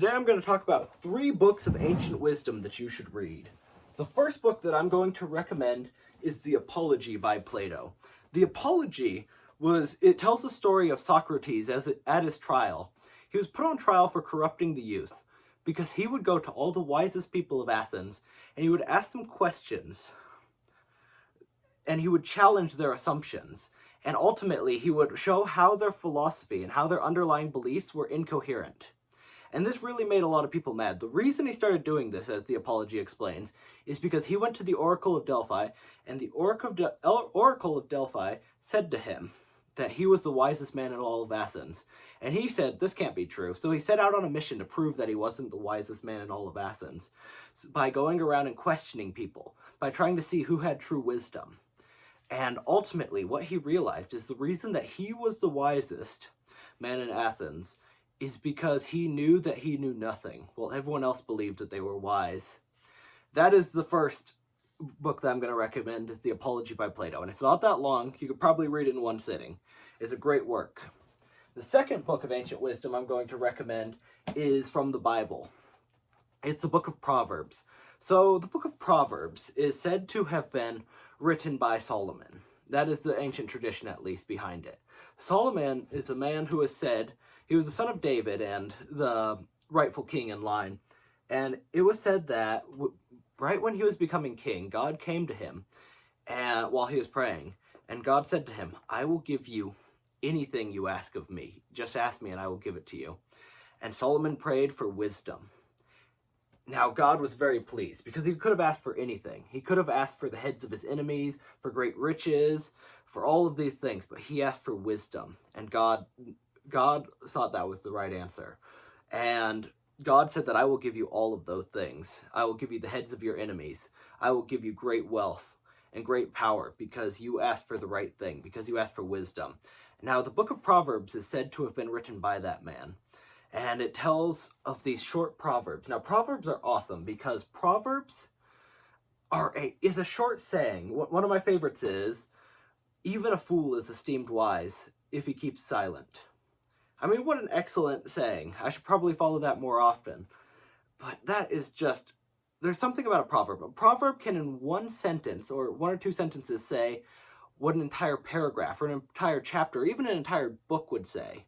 Today I'm going to talk about 3 books of ancient wisdom that you should read. The first book that I'm going to recommend is The Apology by Plato. The Apology it tells the story of Socrates at his trial. He was put on trial for corrupting the youth because he would go to all the wisest people of Athens and he would ask them questions and he would challenge their assumptions. And ultimately, he would show how their philosophy and how their underlying beliefs were incoherent. And this really made a lot of people mad. The reason he started doing this, as the Apology explains, is because he went to the Oracle of Delphi, and the Oracle of Delphi said to him that he was the wisest man in all of Athens. And he said, this can't be true. So he set out on a mission to prove that he wasn't the wisest man in all of Athens, by going around and questioning people, by trying to see who had true wisdom. And ultimately, what he realized is the reason that he was the wisest man in Athens is because he knew that he knew nothing, while everyone else believed that they were wise. That is the first book that I'm going to recommend, The Apology by Plato. And it's not that long. You could probably read it in one sitting. It's a great work. The second book of ancient wisdom I'm going to recommend is from the Bible. It's the book of Proverbs. So the book of Proverbs is said to have been written by Solomon. That is the ancient tradition, at least, behind it. Solomon is a man who is said, he was the son of David and the rightful king in line. And it was said that right when he was becoming king, God came to him while he was praying. And God said to him, I will give you anything you ask of me. Just ask me and I will give it to you. And Solomon prayed for wisdom. Now, God was very pleased because he could have asked for anything. He could have asked for the heads of his enemies, for great riches, for all of these things, but he asked for wisdom. And God thought that was the right answer. And God said that I will give you all of those things. I will give you the heads of your enemies. I will give you great wealth and great power because you asked for the right thing, because you asked for wisdom. Now, the book of Proverbs is said to have been written by that man. And it tells of these short proverbs. Now, proverbs are awesome because proverbs is a short saying. One of my favorites is, even a fool is esteemed wise if he keeps silent. I mean, what an excellent saying. I should probably follow that more often. But that is just, there's something about a proverb. A proverb can in one sentence or 1 or 2 sentences say what an entire paragraph or an entire chapter or even an entire book would say.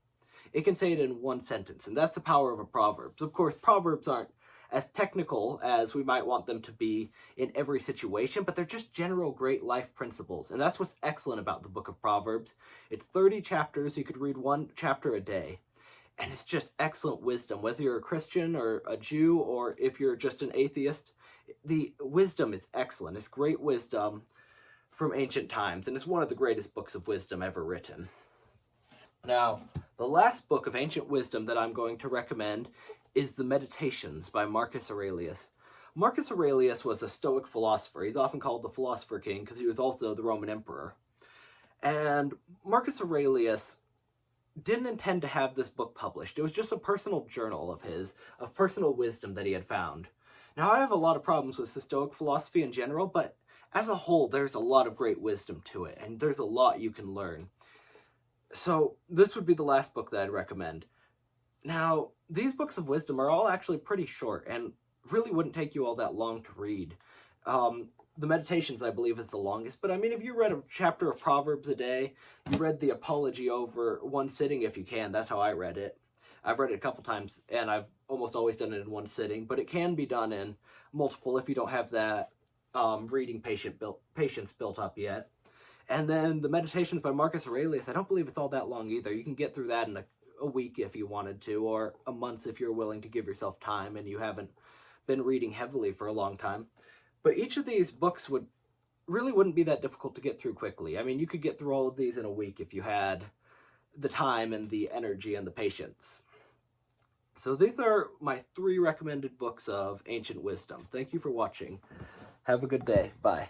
It can say it in one sentence, and that's the power of a proverb. Of course, proverbs aren't as technical as we might want them to be in every situation, but they're just general great life principles, and that's what's excellent about the book of Proverbs. It's 30 chapters. You could read 1 chapter a day, and it's just excellent wisdom. Whether you're a Christian or a Jew, or if you're just an atheist, the wisdom is excellent. It's great wisdom from ancient times, and it's one of the greatest books of wisdom ever written. Now, the last book of ancient wisdom that I'm going to recommend is the Meditations by Marcus Aurelius. Marcus Aurelius was a Stoic philosopher. He's often called the Philosopher King because he was also the Roman Emperor. And Marcus Aurelius didn't intend to have this book published. It was just a personal journal of his, of personal wisdom that he had found. Now, I have a lot of problems with the Stoic philosophy in general, but as a whole, there's a lot of great wisdom to it, and there's a lot you can learn. So this would be the last book that I'd recommend. Now, these books of wisdom are all actually pretty short and really wouldn't take you all that long to read. The Meditations, I believe, is the longest, but I mean, if you read a chapter of Proverbs a day, you read the Apology over one sitting if you can. That's how I read it. I've read it a couple times, and I've almost always done it in one sitting, but it can be done in multiple if you don't have that reading patience built up yet. And then the Meditations by Marcus Aurelius, I don't believe it's all that long either. You can get through that in a week if you wanted to, or a month if you're willing to give yourself time and you haven't been reading heavily for a long time. But each of these books wouldn't be that difficult to get through quickly. I mean, you could get through all of these in a week if you had the time and the energy and the patience. So these are my 3 recommended books of ancient wisdom. Thank you for watching. Have a good day. Bye.